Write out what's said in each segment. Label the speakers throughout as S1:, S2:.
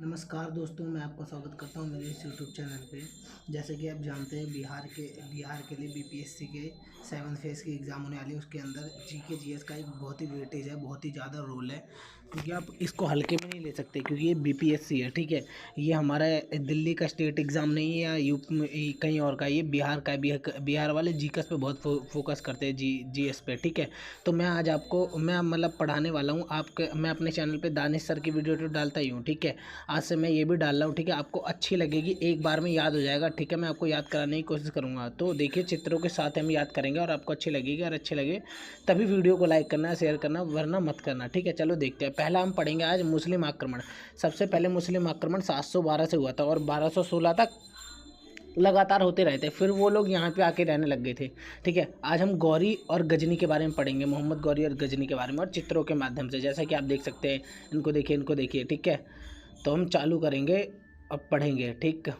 S1: नमस्कार दोस्तों, मैं आपका स्वागत करता हूं मेरे इस यूट्यूब चैनल पे। जैसे कि आप जानते हैं, बिहार के लिए बीपीएससी के 7th फेज़ की एग्ज़ाम होने वाली है। उसके अंदर जीके जीएस का एक बहुत ही वेटेज है, बहुत ही ज़्यादा रोल है, क्योंकि आप इसको हल्के में नहीं ले सकते, क्योंकि ये बीपीएससी है। ठीक है, ये हमारा दिल्ली का स्टेट एग्ज़ाम नहीं है या यूपी में कहीं और का, ये बिहार का है। बिहार वाले जीकेएस पे बहुत फोकस करते हैं, जीएस पे। ठीक है, तो मैं आज आपको मतलब पढ़ाने वाला हूँ। मैं अपने चैनल पे दानिश सर की वीडियो तो डालता ही हूँ। ठीक है, आज से मैं ये भी डाल रहा हूँ। ठीक है, आपको अच्छी लगेगी, एक बार में याद हो जाएगा। ठीक है, मैं आपको याद कराने की कोशिश करूँगा। तो देखिए, चित्रों के साथ हम याद करेंगे और आपको अच्छी लगेगी। और अच्छी लगे तभी वीडियो को लाइक करना, शेयर करना, वरना मत करना। ठीक है, चलो देखते हैं। पहला हम पढ़ेंगे आज मुस्लिम आक्रमण। सबसे पहले मुस्लिम आक्रमण 712 से हुआ था और 1216 तक लगातार होते रहते, फिर वो लोग यहाँ पे आके रहने लग गए थे। ठीक है, आज हम गौरी और गजनी के बारे में पढ़ेंगे, मोहम्मद गौरी और गजनी के बारे में, और चित्रों के माध्यम से, जैसा कि आप देख सकते हैं। इनको देखिए। ठीक है, तो हम चालू करेंगे, अब पढ़ेंगे। ठीक,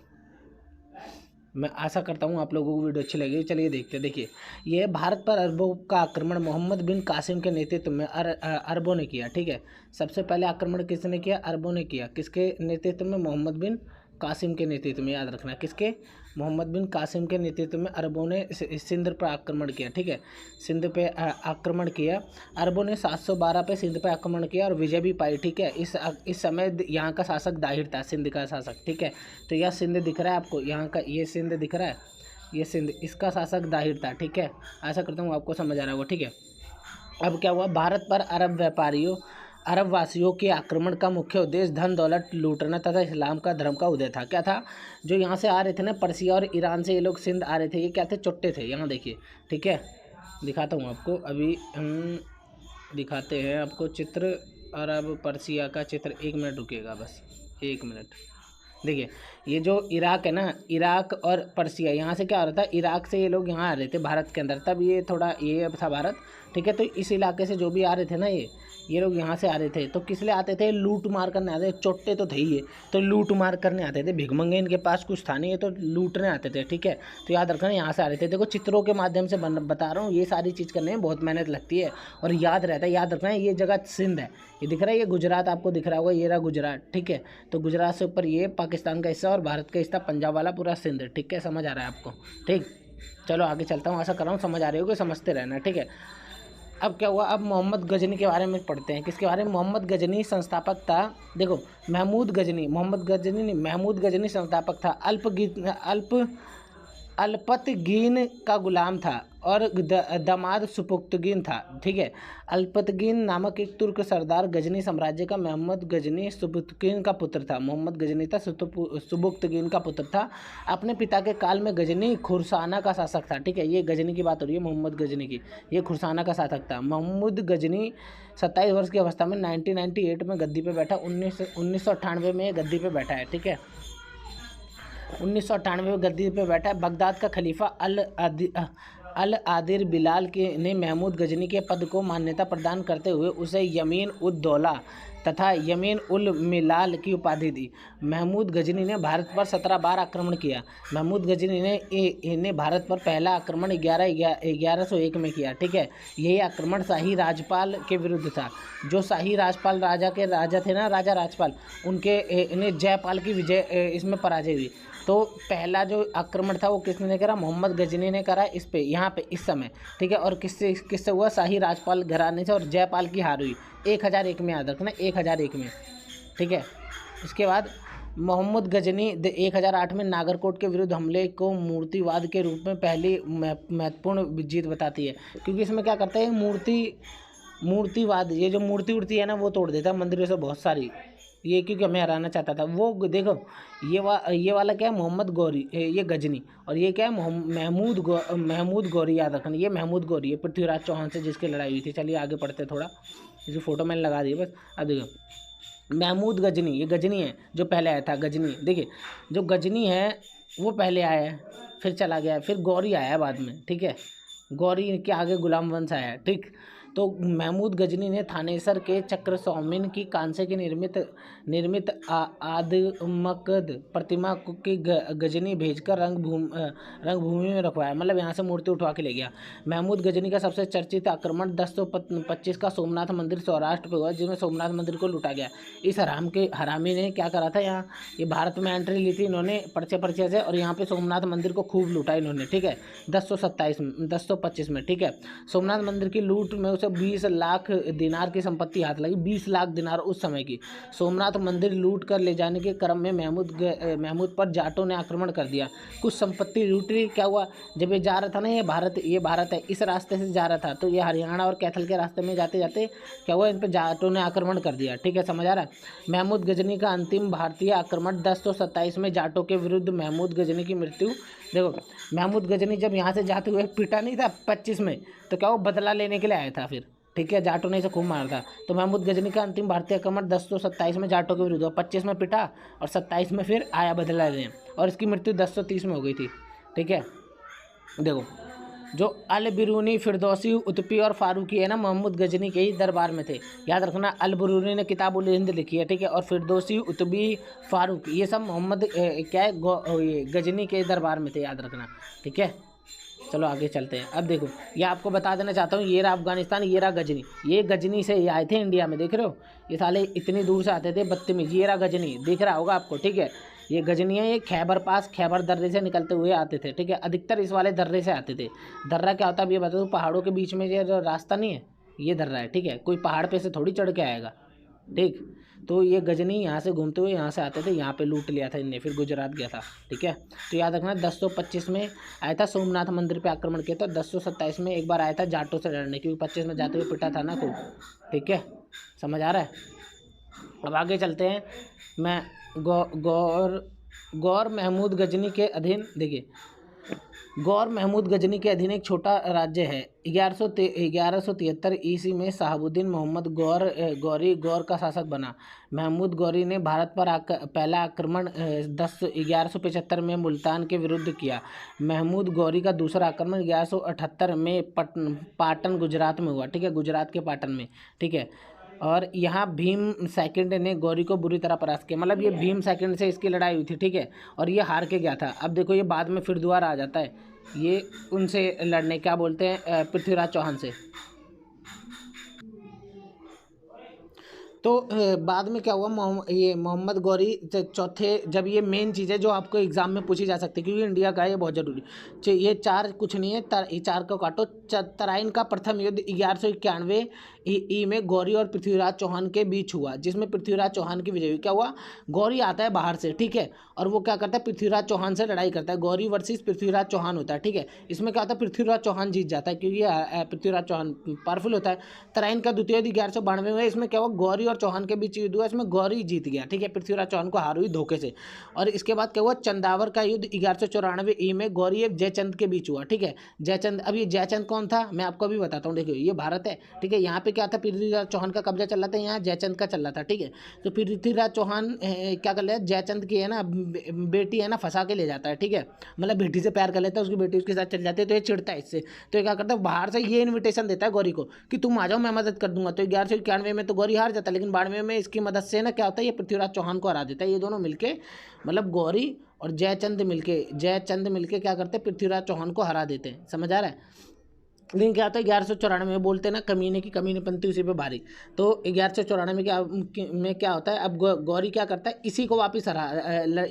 S1: मैं आशा करता हूँ आप लोगों को वीडियो अच्छी लगेगी। चलिए देखते हैं। देखिए, ये भारत पर अरबों का आक्रमण मोहम्मद बिन कासिम के नेतृत्व में अरबों ने किया। ठीक है, सबसे पहले आक्रमण किसने किया? अरबों ने किया। किसके नेतृत्व में? मोहम्मद बिन कासिम के नेतृत्व में। याद रखना, किसके? मोहम्मद बिन कासिम के नेतृत्व में अरबों ने सिंध पर आक्रमण किया। ठीक है, सिंध पे आक्रमण किया। अरबों ने 712 पे सिंध पे आक्रमण किया और विजय भी पाई। ठीक है, इस समय यहाँ का शासक दाहिर था, सिंध का शासक। ठीक है, तो यह सिंध दिख रहा है आपको, यहाँ का ये सिंध दिख रहा है, ये सिंध, इसका शासक दाहिर था। ठीक है, आशा करता हूँ आपको समझ आ रहा होगा। ठीक है, अब क्या हुआ? भारत पर अरब वासियों के आक्रमण का मुख्य उद्देश्य धन दौलत लूटना तथा इस्लाम का धर्म का उदय था। क्या था? जो यहाँ से आ रहे थे ना, पर्सिया और ईरान से ये लोग सिंध आ रहे थे, ये क्या थे? चुट्टे थे। यहाँ देखिए। ठीक है, दिखाता हूँ आपको, अभी हम दिखाते हैं आपको चित्र, अरब पर्सिया का चित्र। 1 मिनट रुकिएगा, बस 1 मिनट। देखिए, ये जो इराक है ना, इराक और पर्सिया, यहाँ से क्या हो रहा था? इराक से ये लोग यहाँ आ रहे थे भारत के अंदर, तब ये थोड़ा ये था भारत। ठीक है, तो इस इलाके से जो भी आ रहे थे ना, ये लोग यहाँ से आ रहे थे, तो किस लिए आते थे? लूट मार करने आते थे। चोट्टे तो थे ही ये, तो लूट मार करने आते थे। भिखमंगे इनके पास कुछ था नहीं, ये तो लूटने आते थे। ठीक है, तो याद रखना, यहाँ से आ रहे थे। देखो, चित्रों के माध्यम से बता रहा हूँ, ये सारी चीज़ करने में बहुत मेहनत लगती है और याद रहता है। याद रखना, ये जगह सिंध है, ये दिख रहा है, ये गुजरात आपको दिख रहा होगा, ये रहा गुजरात। ठीक है, तो गुजरात से ऊपर ये पाकिस्तान का हिस्सा और भारत का हिस्सा पंजाब वाला पूरा सिंध। ठीक है, समझ आ रहा है आपको? ठीक, चलो आगे चलता हूँ। आशा कर रहा हूँ समझ आ रही होगी, समझते रहना। ठीक है, अब क्या हुआ? अब मोहम्मद गजनी के बारे में पढ़ते हैं। किसके बारे में? मोहम्मद गजनी संस्थापक था। देखो, मोहम्मद गजनी नहीं, महमूद गजनी संस्थापक था। अल्पतगीन का गुलाम था और दामाद सुपुर्तगीन था। ठीक है, अल्पतगीन नामक एक तुर्क सरदार गजनी साम्राज्य का मोहम्मद गजनी सुबुक्तगीन का पुत्र था। मोहम्मद गजनी था सुबुक्तगीन का पुत्र था। अपने पिता के काल में गजनी खुरसाना का शासक था। ठीक है, ये गजनी की बात हो रही है, मोहम्मद गजनी की। ये खुरसाना का शासक था। मोहम्मद गजनी 27 वर्ष की अवस्था में 1998 में गद्दी पे बैठा। 1998 में गद्दी पे बैठा है। ठीक है, 1998 में गद्दी पे बैठा है। बगदाद का खलीफा अल आदिर बिलाल ने महमूद गजनी के पद को मान्यता प्रदान करते हुए उसे यमीन उद दौला तथा यमीन उल मिलाल की उपाधि दी। महमूद गजनी ने भारत पर 17 बार आक्रमण किया। महमूद गजनी ने भारत पर पहला आक्रमण 1101 में किया। ठीक है, यही आक्रमण शाही राजपाल के विरुद्ध था। जो शाही राजपाल राजा थे ना, राजा राजपाल, उनके जयपाल की विजय इसमें पराजय हुई। तो पहला जो आक्रमण था वो किसने करा? मोहम्मद गजनी ने करा, इस पे, यहाँ पे, इस समय। ठीक है, और किससे हुआ? शाही राजपाल घराने से, और जयपाल की हार हुई 1001 में। याद रखना, 1001 में। ठीक है, इसके बाद मोहम्मद गजनी 1008 में नागरकोट के विरुद्ध हमले को मूर्तिवाद के रूप में पहली महत्वपूर्ण जीत बताती है, क्योंकि इसमें क्या करते हैं? मूर्तिवाद, ये जो मूर्ति उड़ती है ना, वो तोड़ देता है मंदिरों से बहुत सारी, ये क्योंकि हमें हराना चाहता था वो। देखो, ये वाला क्या है? मोहम्मद गौरी, ये गजनी, और ये क्या है? महमूद गौरी। याद रखना, ये महमूद गौरी है, पृथ्वीराज चौहान से जिसकी लड़ाई हुई थी। चलिए आगे पढ़ते थोड़ा, इसकी फ़ोटो मैंने लगा दी बस। अब देखो, महमूद गजनी, ये गजनी है जो पहले आया था। गजनी, देखिए, जो गजनी है वो पहले आया है, फिर चला गया, फिर गौरी आया बाद में। ठीक है, गौरी के आगे गुलाम वंश आया है। ठीक, तो महमूद गजनी ने थानेसर के चक्रसौमिन की कांसे की निर्मित आदमकद प्रतिमा की गजनी भेजकर रंगभूमि में रखवाया, मतलब यहाँ से मूर्ति उठवा के ले गया। महमूद गजनी का सबसे चर्चित आक्रमण 1025 का सोमनाथ मंदिर सौराष्ट्र पे हुआ, जिसमें सोमनाथ मंदिर को लूटा गया। इस हरामी ने क्या करा था, यहाँ ये भारत में एंट्री ली थी इन्होंने पर्चे से, और यहाँ पे सोमनाथ मंदिर को खूब लूटा इन्होंने, ठीक है, 1025 में, ठीक है। सोमनाथ मंदिर की लूट में उसे 20 लाख दिनार की संपत्ति हाथ लगी, 20 लाख दिनार उस समय की। सोमनाथ मंदिर लूट कर ले जाने के क्रम में महमूद पर जाटों ने आक्रमण कर दिया, कुछ संपत्ति लूट ली। क्या हुआ, जब ये जा रहा था ना, ये भारत है, इस रास्ते से जा रहा था, तो ये हरियाणा और कैथल के रास्ते में जाते जाते क्या हुआ, इन पर जाटों ने आक्रमण कर दिया, ठीक है, समझ आ रहा है। महमूद गजनी का अंतिम भारतीय आक्रमण 1027 में जाटों के विरुद्ध महमूद गजनी की मृत्यु। देखो, महमूद गजनी जब यहाँ से जाते हुए पिटा नहीं था 25 में, तो क्या वो बदला लेने के लिए आया था फिर, ठीक है, जाटों ने इसे खूब मारा था। तो महमूद गजनी का अंतिम भारतीय आक्रमण 1027 में जाटों के विरुद्ध, 25 में पिटा और 27 में फिर आया बदला लेने, और इसकी मृत्यु 1030 में हो गई थी, ठीक है। देखो, जो अल बिरूनी, फिरदौसी, उत्पी और फारूकी है ना, महमूद गजनी के ही दरबार में थे, याद रखना। अल बिरूनी ने किताब उल हिंद लिखी है, ठीक है, और फिरदौसी, उत्पी, फारूक, ये सब मोहम्मद क्या है गजनी के दरबार में थे, याद रखना, ठीक है। चलो आगे चलते हैं। अब देखो, ये आपको बता देना चाहता हूँ, ये रहा अफगानिस्तान, ये रहा गजनी, ये गजनी से ये आए थे इंडिया में, देख रहे हो, ये साले इतनी दूर से आते थे, बदतमीज। ये रहा गजनी, दिख रहा होगा आपको, ठीक है, ये गजनी है, ये खैबर दर्रे से निकलते हुए आते थे, ठीक है, अधिकतर इस वाले दर्रे से आते थे। दर्रा क्या होता है अब ये बता दो, पहाड़ों के बीच में ये रास्ता नहीं है, ये दर्रा है, ठीक है, कोई पहाड़ पे से थोड़ी चढ़ के आएगा, ठीक। तो ये गजनी यहाँ से घूमते हुए यहाँ से आते थे, यहाँ पे लूट लिया था इनने, फिर गुजरात गया था, ठीक है। तो याद रखना, 1025 में आया था, सोमनाथ मंदिर पे आक्रमण किया था, 1027 में एक बार आया था जाटों से लड़ने, क्योंकि 25 में जाते हुए पिटा था ना खूब, ठीक है, समझ आ रहा है। अब आगे चलते हैं। मैं गौर महमूद गजनी के अधीन, देखिए, गौर महमूद गजनी के अधीन एक छोटा राज्य है। 1173 ईस्वी में शहाबुद्दीन मोहम्मद गौरी गौर का शासक बना। महमूद गौरी ने भारत पर पहला आक्रमण 1175 में मुल्तान के विरुद्ध किया। महमूद गौरी का दूसरा आक्रमण 1178 में पाटन गुजरात में हुआ, ठीक है, गुजरात के पाटन में, ठीक है। और यहाँ भीम सेकंड ने गौरी को बुरी तरह परास्त किया, मतलब ये भीम सेकंड से इसकी लड़ाई हुई थी, ठीक है, और ये हार के गया था। अब देखो, ये बाद में फिर दोबारा आ जाता है, ये उनसे लड़ने, क्या बोलते हैं, पृथ्वीराज चौहान से। तो बाद में क्या हुआ, ये मोहम्मद गौरी चौथे, जब ये मेन चीज़ है जो आपको एग्जाम में पूछी जा सकती है, क्योंकि इंडिया का ये बहुत जरूरी, ये चार कुछ नहीं है, ये चार को काटो। तराइन का प्रथम युद्ध 1191 ई में गौरी और पृथ्वीराज चौहान के बीच हुआ, जिसमें पृथ्वीराज चौहान की विजय हुई। क्या हुआ, गौरी आता है बाहर से, ठीक है, और वो क्या करता है, पृथ्वीराज चौहान से लड़ाई करता है, गौरी वर्सेस पृथ्वीराज चौहान होता है, ठीक है। इसमें क्या होता है, पृथ्वीराज चौहान जीत जाता है, क्योंकि पृथ्वीराज चौहान पावरफुल होता है। तराइन का द्वितीय युद्ध 1192 में, इसमें क्या हुआ, गौरी और चौहान के बीच युद्ध हुआ, इसमें गौरी जीत गया, ठीक है, पृथ्वीराज चौहान को हार हुई धोखे से। और इसके बाद क्या हुआ, चंदावर का युद्ध 1194 ई में गौरी और जयचंद के बीच हुआ, ठीक है। जयचंद, अब ये जयचंद कौन था मैं आपको अभी बताता हूँ, देखिए, ये भारत है, ठीक है, यहाँ पे क्या था, पृथ्वीराज चौहान का कब्जा चल रहा था, यहाँ जयचंद का चल रहा था, ठीक है। तो पृथ्वीराज चौहान क्या कर लेता है, जयचंद की है ना बेटी है ना, फंसा के ले जाता है, ठीक है, मतलब बेटी से प्यार कर लेता है, उसकी बेटी उसके साथ चल जाती है, तो ये चिढ़ता है इससे। तो ये क्या करता है, बाहर से ये इन्विटेशन देता है गौरी को कि तुम आ जाओ, मैं मदद कर दूंगा। तो 1191 में तो गौरी हार जाता है, लेकिन 92 में इसकी मदद से ना क्या होता है, ये पृथ्वीराज चौहान को हरा देता है। ये दोनों मिलके, मतलब गौरी और जयचंद मिलके क्या करते हैं, पृथ्वीराज चौहान को हरा देते हैं, समझ आ रहा है। लेकिन क्या होता है, 1194 में बोलते हैं ना, कमीने की कमीनेपंती उसी पे भारी। तो 1194 में क्या होता है, अब गौरी क्या करता है, इसी को वापस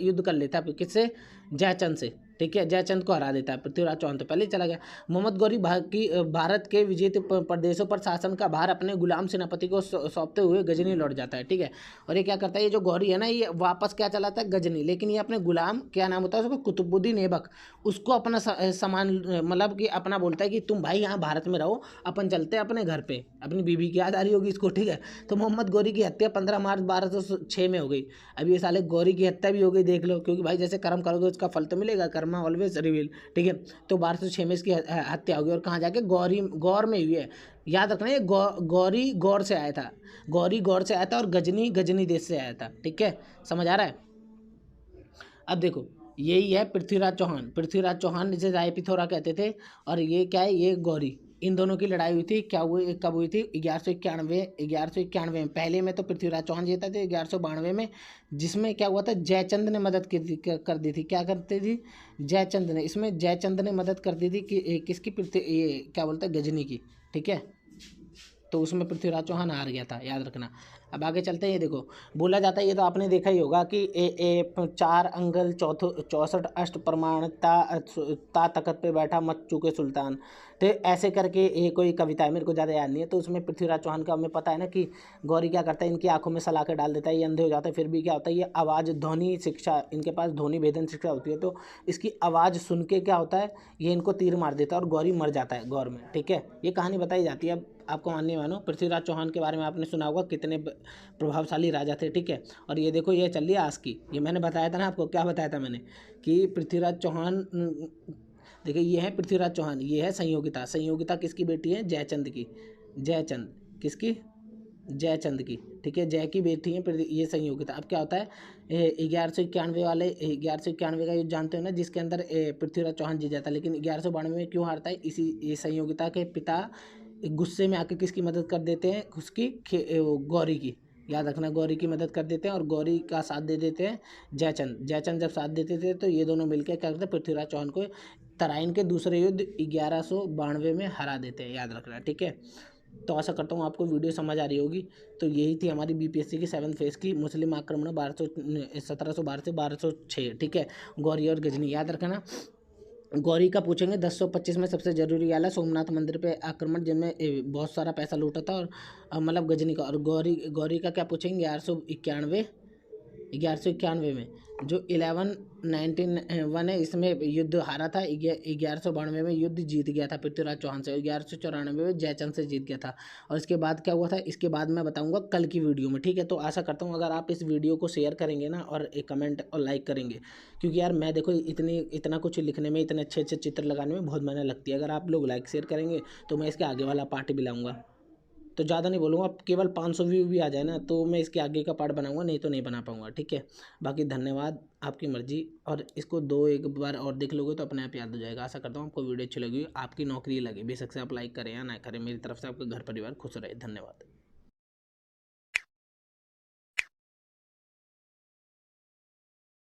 S1: युद्ध कर लेता है, किससे, जयचंद से, ठीक है, जयचंद को हरा देता है। पृथ्वीराज चौहान तो पहले ही चला गया। मोहम्मद गौरी भारत के विजेत प्रदेशों पर शासन का भार अपने गुलाम सेनापति को सौंपते हुए गजनी लौट जाता है, ठीक है। और ये क्या करता है, ये जो गौरी है ना, ये वापस क्या चलाता है, गजनी, लेकिन ये अपने गुलाम, क्या नाम होता है उसको, कुतुबुद्दीन ऐबक, उसको अपना सामान, मतलब कि अपना बोलता है कि तुम भाई यहाँ भारत में रहो, अपन चलते हैं अपने घर पे, अपनी बीवी की याद आ रही होगी इसको, ठीक है। तो मोहम्मद गौरी की हत्या 15 मार्च 1206 में हो गई। अब ये साले गौरी की हत्या भी हो गई, देख लो, क्योंकि भाई जैसे कर्म करोगे उसका फल तो मिलेगा, कर्मा ऑलवेज रिवील, ठीक है। तो 1206 में इसकी हत्या हो गई, और कहाँ जाके, गौर में हुई है। याद रखना, ये गौरी गौर से आया था, और गजनी देश से आया था, ठीक है, समझ आ रहा है। अब देखो, यही है पृथ्वीराज चौहान जिसे राय पिथौरा कहते थे, और ये क्या है, ये गौरी, इन दोनों की लड़ाई हुई थी, क्या हुई, कब हुई थी? 1191 में। पहले में तो पृथ्वीराज चौहान जीता था 1192 में, जिसमें क्या हुआ था, जयचंद ने मदद कर दी थी। क्या करती थी? जयचंद ने, इसमें जयचंद ने मदद कर दी थी कि किसकी? पृथ्वी, ये क्या बोलते हैं, गजनी की। ठीक है, तो उसमें पृथ्वीराज चौहान हार गया था, याद रखना। अब आगे चलते हैं। ये देखो, बोला जाता है, ये तो आपने देखा ही होगा कि 4 अंगल 64 अष्ट प्रमाण ता तख्त पे बैठा मत चूके सुल्तान। तो ऐसे करके ये कोई कविता है, मेरे को ज़्यादा याद नहीं है। तो उसमें पृथ्वीराज चौहान का हमें पता है ना कि गौरी क्या करता है, इनकी आंखों में सलाखें डाल देता है, ये अंधे हो जाते हैं। फिर भी क्या होता है, ये आवाज़ ध्वनि शिक्षा, इनके पास ध्वनि भेदन शिक्षा होती है, तो इसकी आवाज़ सुन के क्या होता है, ये इनको तीर मार देता है और गौरी मर जाता है गौर में। ठीक है, ये कहानी बताई जाती है। अब आपको मानने मानो, पृथ्वीराज चौहान के बारे में आपने सुना होगा, कितने प्रभावशाली राजा थे। ठीक है, और ये देखो, ये चल रही है आज की, ये मैंने बताया था ना आपको, क्या बताया था मैंने, कि पृथ्वीराज चौहान, देखिए ये है पृथ्वीराज चौहान, ये है संयोगिता। संयोगिता किसकी बेटी है? जयचंद की। जयचंद किसकी? जयचंद की। ठीक है, जय की बेटी है ये संयोगिता। अब क्या होता है, 1191 वाले, 1191 का युद्ध जानते हो ना, जिसके अंदर पृथ्वीराज चौहान जीत जाता है, लेकिन 1192 में क्यों हारता है? इसी ये संयोगिता के पिता गुस्से में आके किसकी मदद कर देते हैं? उसकी गौरी की, याद रखना, गौरी की मदद कर देते हैं और गौरी का साथ दे देते हैं जयचंद। जयचंद जब साथ देते थे तो ये दोनों मिलकर क्या करते हैं, पृथ्वीराज चौहान को तराइन के दूसरे युद्ध 1192 में हरा देते हैं, याद रखना। ठीक है, तो आशा करता हूँ आपको वीडियो समझ आ रही होगी। तो यही थी हमारी बीपीएससी की 7th फेज की मुस्लिम आक्रमण 1712 से 1206। ठीक है, गौरी और गजनी, याद रखना। गौरी का पूछेंगे 1025 में सबसे जरूरी वाला सोमनाथ मंदिर पे आक्रमण, जिनमें बहुत सारा पैसा लूटा था, और मतलब गजनी का। और गौरी का क्या पूछेंगे? 1191 में, जो 1191 है, इसमें युद्ध हारा था। 1192 में युद्ध जीत गया था पृथ्वीराज चौहान से, 1194 में जयचंद से जीत गया था। और इसके बाद क्या हुआ था, इसके बाद मैं बताऊंगा कल की वीडियो में। ठीक है, तो आशा करता हूँ अगर आप इस वीडियो को शेयर करेंगे ना, और एक कमेंट और लाइक करेंगे, क्योंकि यार मैं देखो इतना कुछ लिखने में, इतने अच्छे अच्छे चित्र लगाने में बहुत मेहनत लगती है। अगर आप लोग लाइक शेयर करेंगे तो मैं इसके आगे वाला पार्ट भी लाऊंगा। तो ज़्यादा नहीं बोलूँगा, केवल 500 व्यू भी आ जाए ना, तो मैं इसके आगे का पार्ट बनाऊंगा, नहीं तो नहीं बना पाऊंगा। ठीक है, बाकी धन्यवाद, आपकी मर्जी। और इसको एक बार और देख लोगे तो अपने आप याद हो जाएगा। आशा करता हूँ आपको वीडियो अच्छी लगी, आपकी नौकरी लगे, बेशक से आप लाइक करें या ना करें, मेरी तरफ से आपका घर परिवार खुश रहे। धन्यवाद।